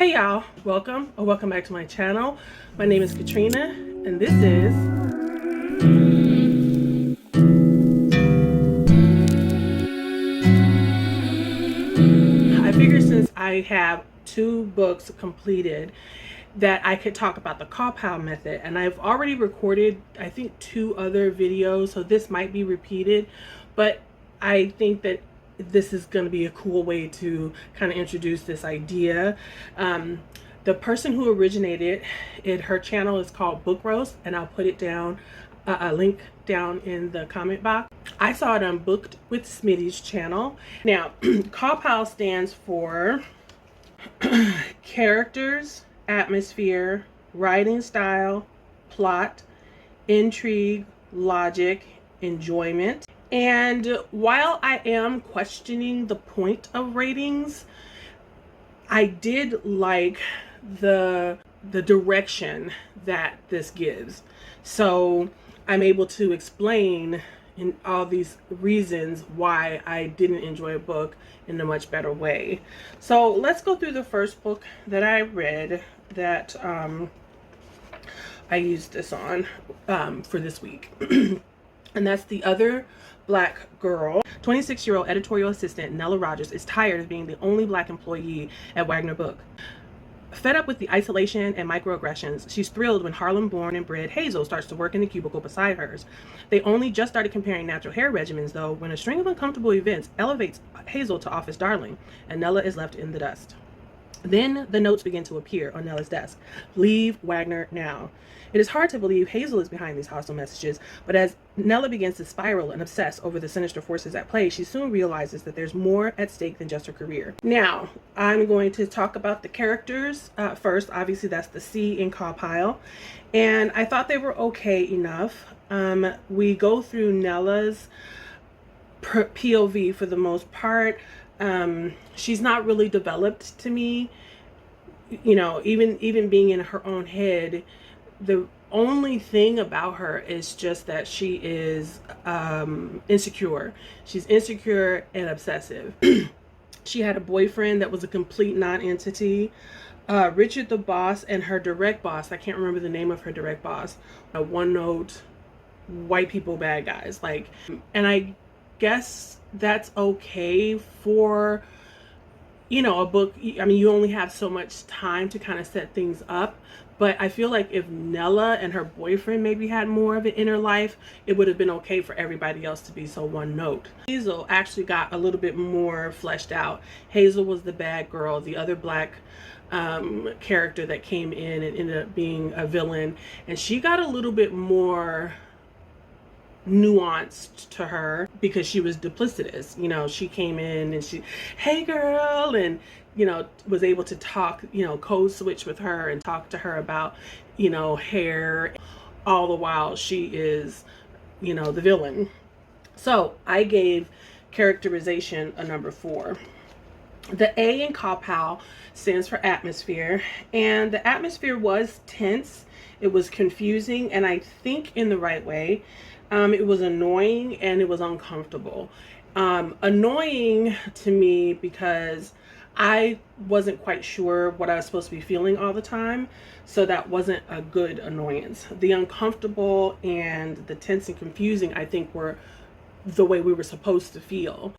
Hey y'all, welcome or welcome back to my channel. My name is Katrina and this is I figured since I have 2 books completed that I could talk about the CAWPILE method, and I've already recorded I think 2 other videos, so this might be repeated, but I think that this is going to be a cool way to kind of introduce this idea. The person who originated it, her channel is called Book Roast, and I'll put it down, a link down in the comment box. I saw it on Booked with Smitty's channel. Now, CAWPILE stands for characters, atmosphere, writing style, plot, intrigue, logic, enjoyment. And while I am questioning the point of ratings, I did like the direction that this gives. So I'm able to explain in all these reasons why I didn't enjoy a book in a much better way. So let's go through the first book that I read that I used this on for this week. And that's The Other Black Girl. 26-year-old editorial assistant Nella Rogers is tired of being the only Black employee at Wagner Book. Fed up with the isolation and microaggressions, she's thrilled when Harlem-born and bred Hazel starts to work in the cubicle beside hers. They only just started comparing natural hair regimens, though, when a string of uncomfortable events elevates Hazel to office darling, and Nella is left in the dust. Then the notes begin to appear on Nella's desk. Leave Wagner now. It is hard to believe Hazel is behind these hostile messages, but as Nella begins to spiral and obsess over the sinister forces at play, she soon realizes that there's more at stake than just her career. Now, I'm going to talk about the characters first. Obviously, that's the C in CAWPILE, and I thought they were okay enough. We go through Nella's POV for the most part. She's not really developed to me, you know, even being in her own head. The only thing about her is just that she is insecure. She's insecure and obsessive. She had a boyfriend that was a complete non-entity. Richard the boss and her direct boss, I can't remember the name of her direct boss, one note white people bad guys, like, and I guess that's okay for, you know, a book. I mean, you only have so much time to kind of set things up, but I feel like if Nella and her boyfriend maybe had more of an inner life, it would have been okay for everybody else to be so one note. Hazel actually got a little bit more fleshed out. Hazel was the bad girl, the other Black character that came in and ended up being a villain, and she got a little bit more nuanced to her because she was duplicitous. You know, she came in and she, hey girl, and, you know, was able to talk, you know, code switch with her and talk to her about, you know, hair, all the while she is, you know, the villain. So I gave characterization a number 4. The A in CAWPILE stands for atmosphere, and the atmosphere was tense. It was confusing, and I think in the right way. It was annoying and it was uncomfortable. Annoying to me because I wasn't quite sure what I was supposed to be feeling all the time, so that wasn't a good annoyance. The uncomfortable and the tense and confusing, I think, were the way we were supposed to feel.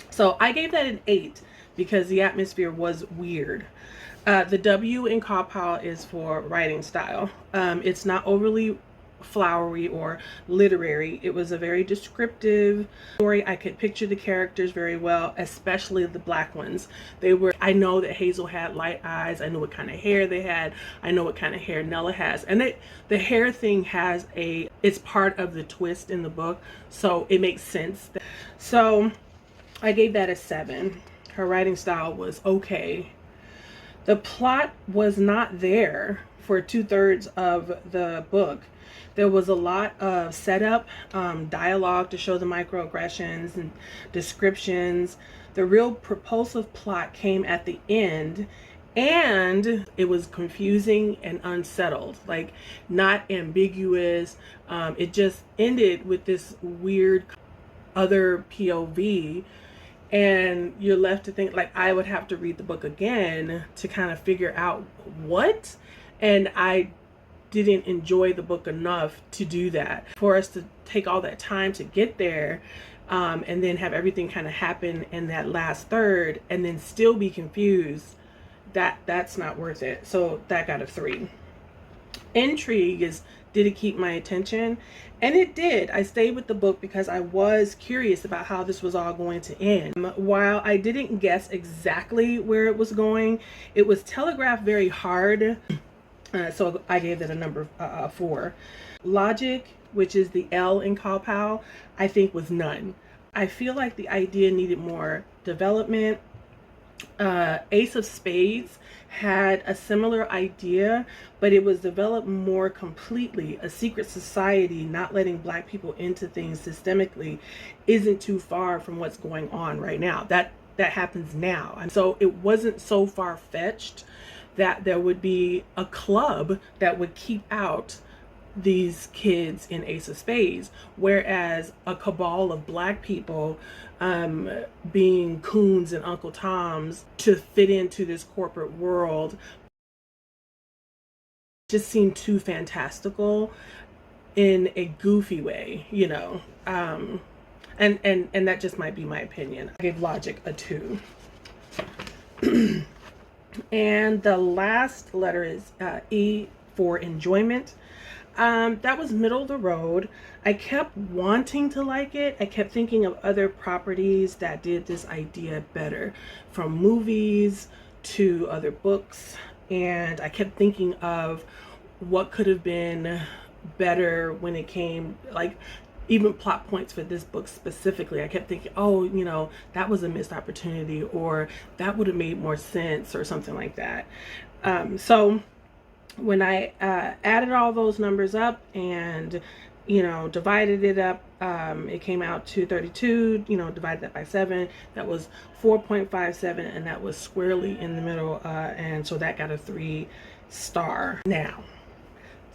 So I gave that an 8 because the atmosphere was weird. The W in CAWPILE is for writing style. It's not overly flowery or literary. It was a very descriptive story. I could picture the characters very well, especially the Black ones. They were, I know that Hazel had light eyes. I know what kind of hair they had. I know what kind of hair Nella has. And the hair thing has it's part of the twist in the book, so it makes sense. So I gave that a 7. Her writing style was okay. The plot was not there for 2/3 of the book. There was a lot of setup, dialogue to show the microaggressions and descriptions. The real propulsive plot came at the end, and it was confusing and unsettled, like not ambiguous. It just ended with this weird other POV, And you're left to think, like, I would have to read the book again to kind of figure out what. And I didn't enjoy the book enough to do that. For us to take all that time to get there, and then have everything kind of happen in that last third and then still be confused, that's not worth it. So that got a 3. Intrigue is, did it keep my attention? And it did. I stayed with the book because I was curious about how this was all going to end. While I didn't guess exactly where it was going, it was telegraphed very hard. So I gave it a number 4. Logic, which is the L in CAWPILE, I think was none. I feel like the idea needed more development. Ace of Spades had a similar idea, but it was developed more completely. A secret society not letting Black people into things systemically isn't too far from what's going on right now. That happens now. And so it wasn't so far-fetched that there would be a club that would keep out these kids in Ace of Spades, whereas a cabal of Black people being coons and Uncle Toms to fit into this corporate world just seemed too fantastical in a goofy way, you know. And that just might be my opinion. I gave Logic a 2. And the last letter is E for enjoyment. That was middle of the road. I kept wanting to like it. I kept thinking of other properties that did this idea better, from movies to other books. And I kept thinking of what could have been better when it came, like, even plot points for this book specifically. I kept thinking, oh, you know, that was a missed opportunity, or that would have made more sense, or something like that. So when I added all those numbers up and, you know, divided it up, it came out to 32, you know, divided that by 7, that was 4.57, and that was squarely in the middle, and so that got a 3 star. Now,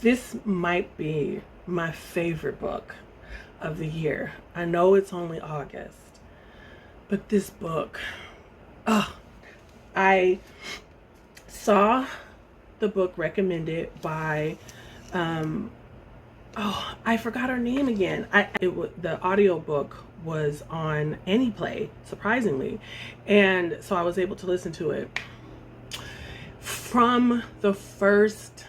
this might be my favorite book of the year. I know it's only August, but this book, I saw the book recommended by I forgot her name again. The audiobook was on Anyplay, surprisingly, and so I was able to listen to it. From the first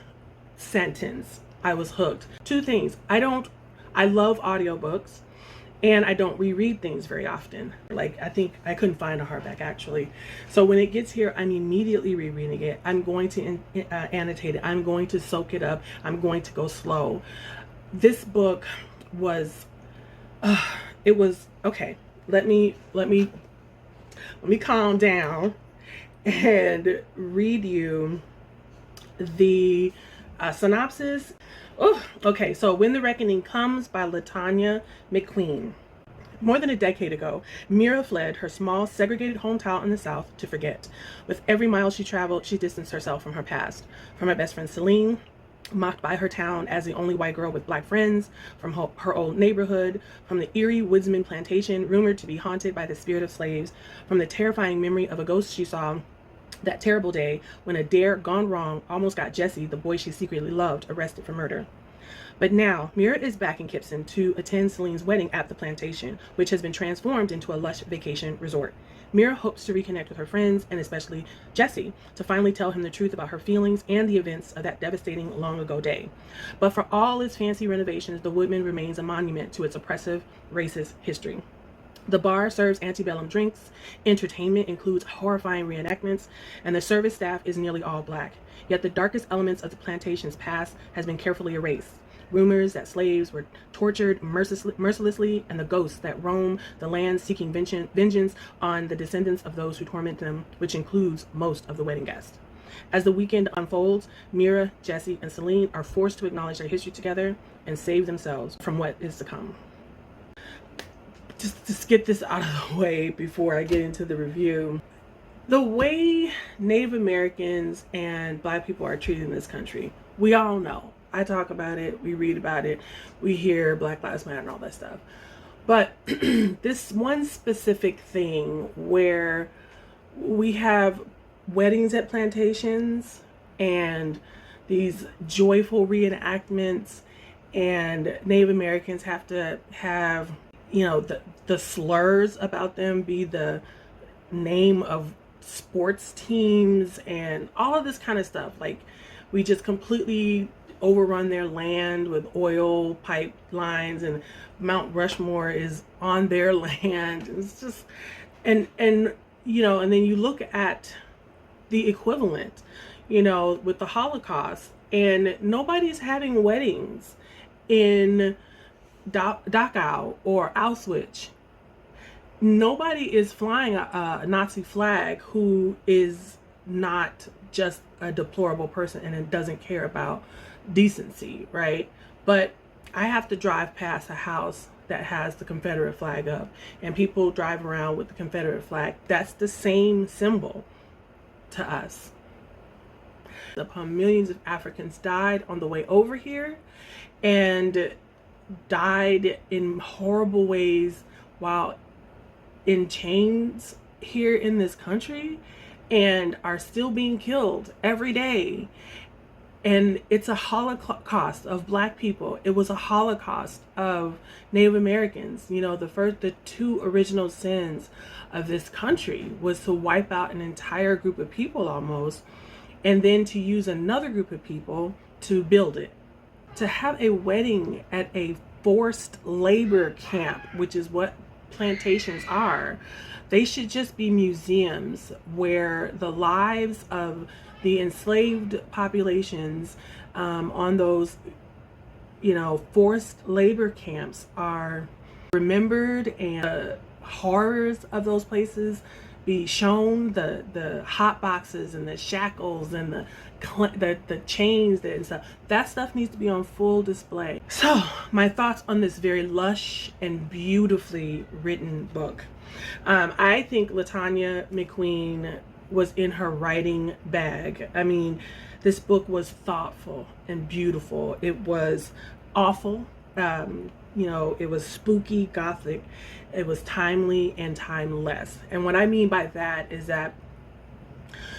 sentence, I was hooked. 2 things. I love audiobooks, and I don't reread things very often. Like, I think I couldn't find a hardback, actually. So when it gets here, I'm immediately rereading it. I'm going to annotate it. I'm going to soak it up. I'm going to go slow. This book was, it was, okay, let me calm down and read you the synopsis. Oh, okay. So When the Reckoning Comes by LaTanya McQueen. More than a decade ago, Mira fled her small, segregated hometown in the South to forget. With every mile she traveled, she distanced herself from her past. From her best friend Celine, mocked by her town as the only white girl with Black friends, from her old neighborhood, from the eerie woodsman plantation rumored to be haunted by the spirit of slaves, from the terrifying memory of a ghost she saw that terrible day when a dare gone wrong almost got Jesse, the boy she secretly loved, arrested for murder. But now, Mira is back in Kipson to attend Celine's wedding at the plantation, which has been transformed into a lush vacation resort. Mira hopes to reconnect with her friends, and especially Jesse, to finally tell him the truth about her feelings and the events of that devastating long-ago day. But for all its fancy renovations, the Woodman remains a monument to its oppressive, racist history. The bar serves antebellum drinks, entertainment includes horrifying reenactments, and the service staff is nearly all Black. Yet the darkest elements of the plantation's past has been carefully erased. Rumors that slaves were tortured mercilessly, and the ghosts that roam the land seeking vengeance on the descendants of those who torment them, which includes most of the wedding guests. As the weekend unfolds, Mira, Jesse, and Celine are forced to acknowledge their history together and save themselves from what is to come. Just get this out of the way before I get into the review. The way Native Americans and Black people are treated in this country, we all know. I talk about it, we read about it, we hear Black Lives Matter and all that stuff. But this one specific thing where we have weddings at plantations and these joyful reenactments, and Native Americans have to have, you know, the slurs about them be the name of sports teams and all of this kind of stuff. Like, we just completely overrun their land with oil pipelines, and Mount Rushmore is on their land. It's just, and you know, and then you look at the equivalent, you know, with the Holocaust, and nobody's having weddings in Dachau or Auschwitz. Nobody is flying a Nazi flag who is not just a deplorable person and it doesn't care about decency, right? But I have to drive past a house that has the Confederate flag up, and people drive around with the Confederate flag. That's the same symbol to us. Upon millions of Africans died on the way over here, and died in horrible ways while in chains here in this country, and are still being killed every day. And it's a holocaust of Black people. It was a holocaust of Native Americans. You know, the two original sins of this country was to wipe out an entire group of people almost, and then to use another group of people to build it. To have a wedding at a forced labor camp, which is what plantations are, they should just be museums where the lives of the enslaved populations on those, you know, forced labor camps are remembered, and the horrors of those places be shown, the hot boxes and the shackles and the chains and stuff. That stuff needs to be on full display. So my thoughts on this very lush and beautifully written book. I think LaTanya McQueen was in her writing bag. I mean, this book was thoughtful and beautiful. It was awful. You know, it was spooky, gothic. It was timely and timeless. And what I mean by that is that,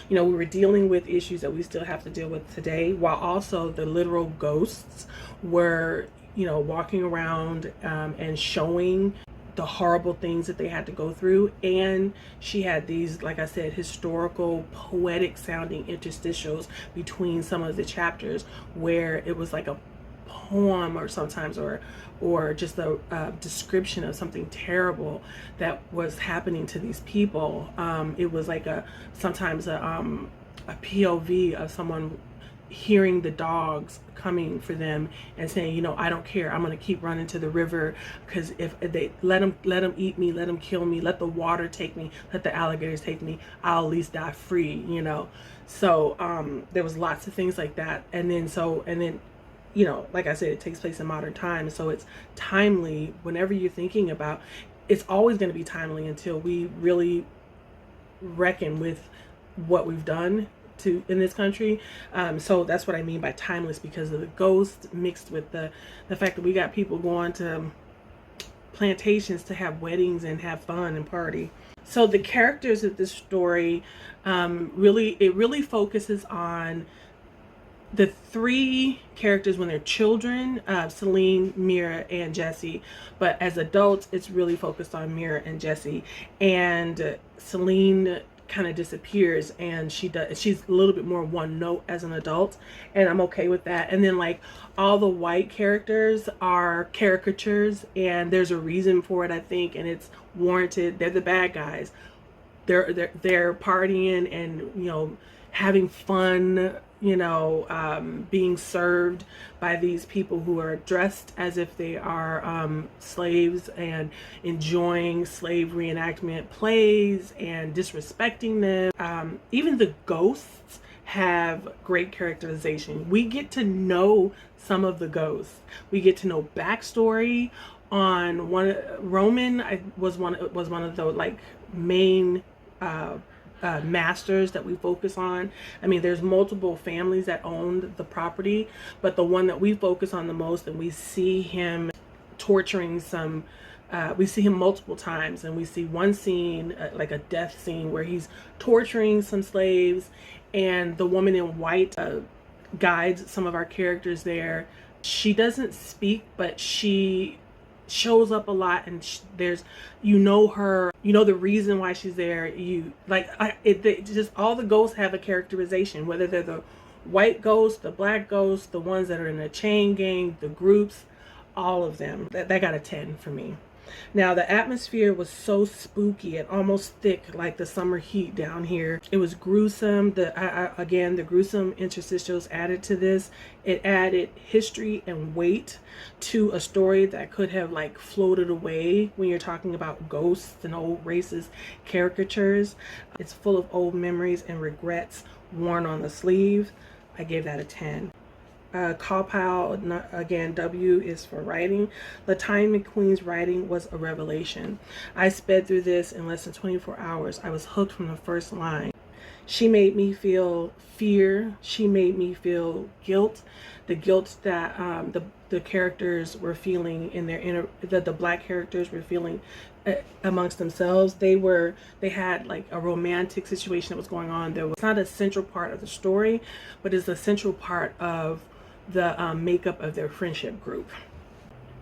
you know, we were dealing with issues that we still have to deal with today, while also the literal ghosts were, you know, walking around and showing the horrible things that they had to go through. And she had these, like I said, historical, poetic sounding interstitials between some of the chapters where it was like a poem, or sometimes or just a description of something terrible that was happening to these people. It was like sometimes a POV of someone hearing the dogs coming for them and saying, you know, I don't care, I'm gonna keep running to the river, because if they let them eat me, let them kill me, let the water take me, let the alligators take me, I'll at least die free, you know. So there was lots of things like that. And then you know, like I said, it takes place in modern times, so it's timely whenever you're thinking about. It's always going to be timely until we really reckon with what we've done in this country. So that's what I mean by timeless, because of the ghost mixed with the fact that we got people going to plantations to have weddings and have fun and party. So the characters of this story really focuses on the three characters when they're children, Celine, Mira, and Jesse. But as adults, it's really focused on Mira and Jesse. And Celine kind of disappears, and she's a little bit more one note as an adult, and I'm okay with that. And then like all the white characters are caricatures, and there's a reason for it, I think, and it's warranted. They're the bad guys. They're partying and, you know, having fun, you know, being served by these people who are dressed as if they are slaves, and enjoying slave reenactment plays and disrespecting them. Even the ghosts have great characterization. We get to know some of the ghosts. We get to know backstory on one. Roman was one of the like main masters that we focus on. I mean, there's multiple families that owned the property, but the one that we focus on the most, and we see him torturing some We see him multiple times, and we see one scene, like a death scene, where he's torturing some slaves, and the woman in white guides some of our characters there. She doesn't speak, but she shows up a lot, and there's, you know, her, you know, the reason why she's there. You like, just all the ghosts have a characterization, whether they're the white ghost, the black ghost, the ones that are in the chain gang, the groups, all of them. That got a 10 for me. Now, the atmosphere was so spooky and almost thick, like the summer heat down here. It was gruesome. Again, the gruesome interstitials added to this. It added history and weight to a story that could have like floated away when you're talking about ghosts and old racist caricatures. It's full of old memories and regrets worn on the sleeve. I gave that a 10. CAWPILE, again, W is for writing. LaTanya McQueen's writing was a revelation. I sped through this in less than 24 hours. I was hooked from the first line. She made me feel fear. She made me feel guilt. The guilt that the characters were feeling in their inner, that the black characters were feeling amongst themselves. They had like a romantic situation that was going on. It's not a central part of the story, but it's a central part of the makeup of their friendship group.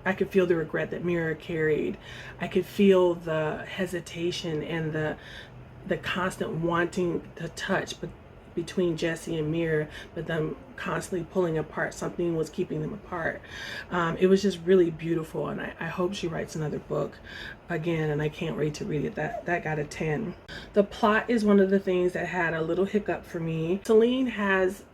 I could feel the regret that Mira carried. I could feel the hesitation and the constant wanting to touch between Jesse and Mira, but them constantly pulling apart. Something was keeping them apart. It was just really beautiful, and I hope she writes another book again, and I can't wait to read it. That got a 10. The plot is one of the things that had a little hiccup for me. Celine has,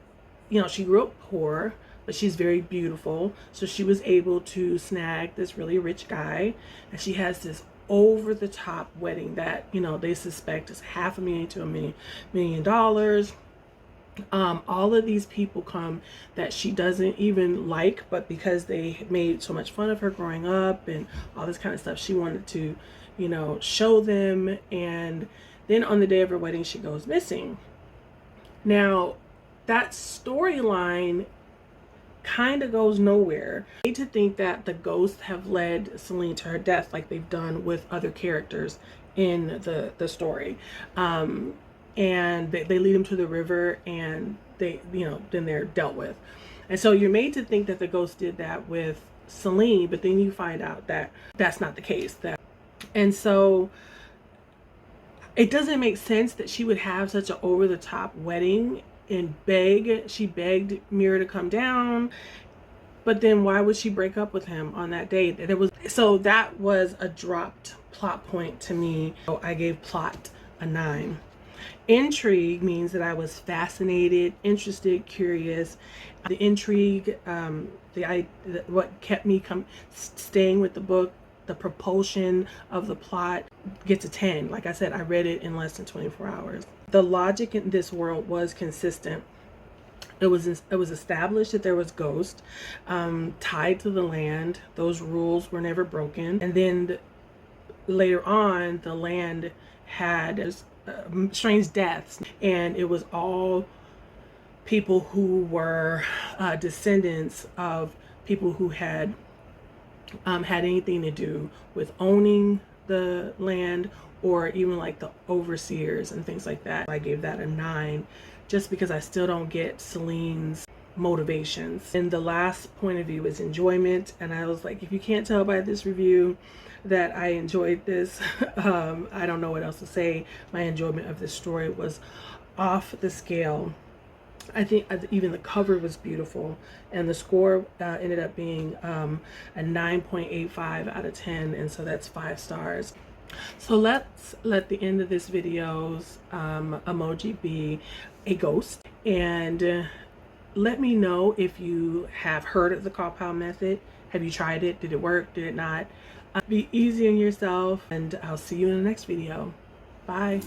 you know, she grew up poor, but she's very beautiful. So she was able to snag this really rich guy, and she has this over the top wedding that, you know, they suspect is $500,000 to $1 million. All of these people come that she doesn't even like, but because they made so much fun of her growing up and all this kind of stuff, she wanted to, you know, show them. And then on the day of her wedding, she goes missing. Now, that storyline kind of goes nowhere. I hate to think that the ghosts have led Celine to her death like they've done with other characters in the story. And they lead them to the river, and they, you know, then they're dealt with. And so you're made to think that the ghost did that with Celine, but then you find out that that's not the case. And so it doesn't make sense that she would have such an over-the-top wedding and she begged Mira to come down, but then why would she break up with him on that day? So that was a dropped plot point to me. So I gave plot a 9. Intrigue means that I was fascinated, interested, curious. The intrigue, what kept me staying with the book, the propulsion of the plot, gets a 10. Like I said, I read it in less than 24 hours. The logic in this world was consistent. It was established that there was ghosts tied to the land. Those rules were never broken. And then later on, the land had strange deaths, and it was all people who were descendants of people who had anything to do with owning the land, or even like the overseers and things like that. I gave that a 9 just because I still don't get Celine's motivations. And the last point of view is enjoyment, and I was like, if you can't tell by this review that I enjoyed this, I don't know what else to say. My enjoyment of this story was off the scale. I think even the cover was beautiful, and the score ended up being a 9.85 out of 10, and so that's 5 stars. So let's let the end of this video's emoji be a ghost, and let me know if you have heard of the CAWPILE method. Have you tried it? Did it work? Did it not? Be easy on yourself, and I'll see you in the next video. Bye.